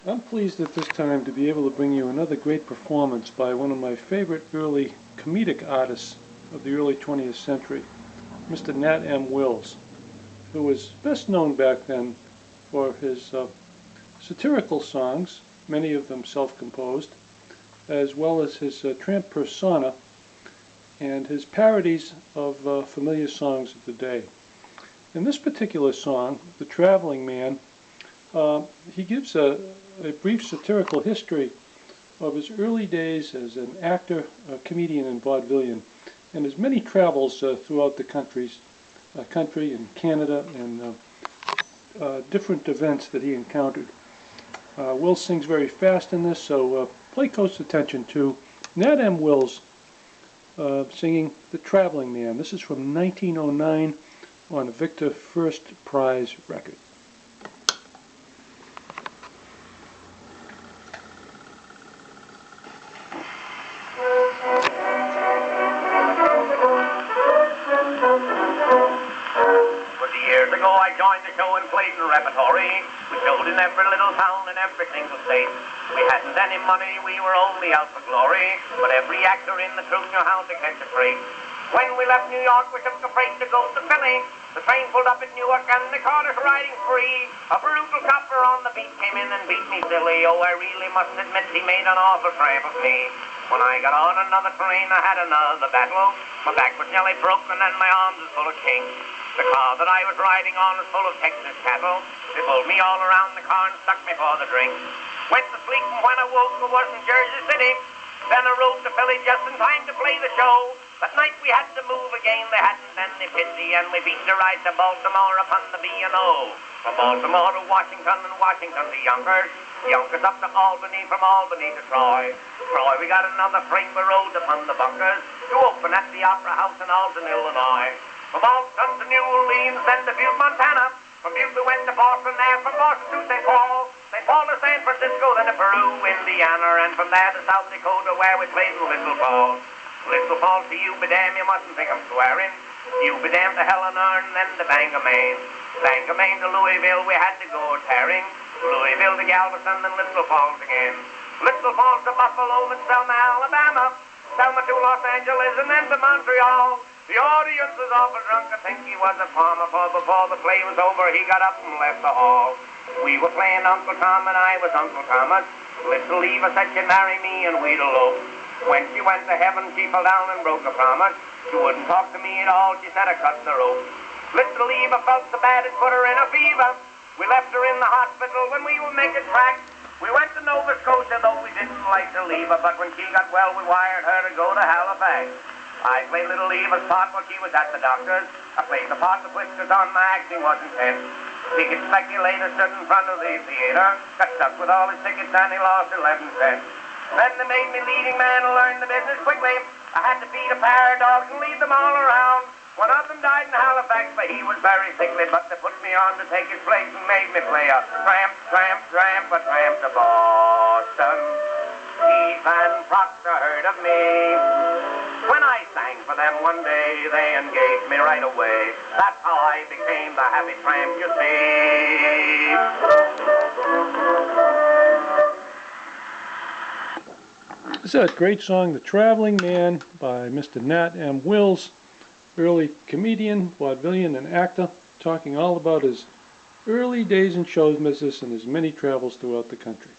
I'm pleased at this time to be able to bring you another great performance by one of my favorite early comedic artists of the early 20th century, Mr. Nat M. who was best known back then for his satirical songs, many of them self-composed, as well as his tramp persona and his parodies of familiar songs of the day. In this particular song, The Traveling Man, he gives a brief satirical history of his early days as an actor, a comedian, and vaudevillian, and his many travels throughout the country and Canada, and different events that he encountered. Will sings very fast in this, so pay close attention to Nat M. Wills singing The Traveling Man. This is from 1909 on a Victor First Prize record. Years ago I joined the show and played in repertory. We showed in every little town in every single state. We hadn't any money, we were only out for glory, but every actor in the troupe knew how to catch a freight. When we left New York, we took the freight to go to Philly. The train pulled up at Newark and they caught us riding free. A brutal copper on the beat came in and beat me silly. Oh, I really must admit he made an awful tramp of me. When I got on another train, I had another battle. My back was nearly broken and my arms was full of kinks. The car that I was riding on was full of Texas cattle. They pulled me all around the car and stuck me for the drink. Went to sleep, and when I woke I was in Jersey City. Then I rode to Philly just in time to play the show. That night we had to move again, they hadn't any pity, and we beat the ride to Baltimore upon the B&O. From Baltimore to Washington and Washington to Yonkers. Yonkers up to Albany, from Albany to Troy. Troy we got another freight, we rode upon the bunkers to open at the Opera House in Alton, Illinois. From Alton to New Orleans, then to Butte, Montana. From Butte we went to Boston, there from Boston to St. Paul. St. Paul to San Francisco, then to Peru, Indiana, and from there to South Dakota where we played in Little Falls. Little Falls to you be damned, you mustn't think I'm swearing. You be damned to Helena and then to Bangor, Maine. Bangor, Maine to Louisville, we had to go tearing. Louisville to Galveston, then Little Falls again. Little Falls to Buffalo, then Selma, Alabama. Selma to Los Angeles, and then to Montreal. The audience was awful drunk, I think he was a farmer, for before the play was over, he got up and left the hall. We were playing Uncle Tom and I was Uncle Thomas. Little Eva said she'd marry me and we'd elope. When she went to heaven, she fell down and broke a promise. She wouldn't talk to me at all, she said I cut the rope. Little Eva felt so bad it put her in a fever. We left her in the hospital when we were making tracks. We went to Nova Scotia, though we didn't like to leave her, but when she got well, we wired her to go to Halifax. I played little Eva's part while she was at the doctor's. I played the part of whiskers on, my acting was intense. Ticket speculator stood in front of the theater, got stuck with all his tickets and he lost 11 cents. Then they made me leading man and learn the business quickly. I had to feed a pair of dogs and lead them all around. One of them died in Halifax, but he was very sickly, but they put me on to take his place and made me play a tramp, tramp, tramp, a tramp to Boston. Keith and Proctor heard of me. When I sang for them one day, they engaged me right away. That's how I became the happy tramp, you see. This is a great song, The Traveling Man, by Mr. Nat M. Wills, early comedian, vaudevillian, and actor, talking all about his early days in show business and his many travels throughout the country.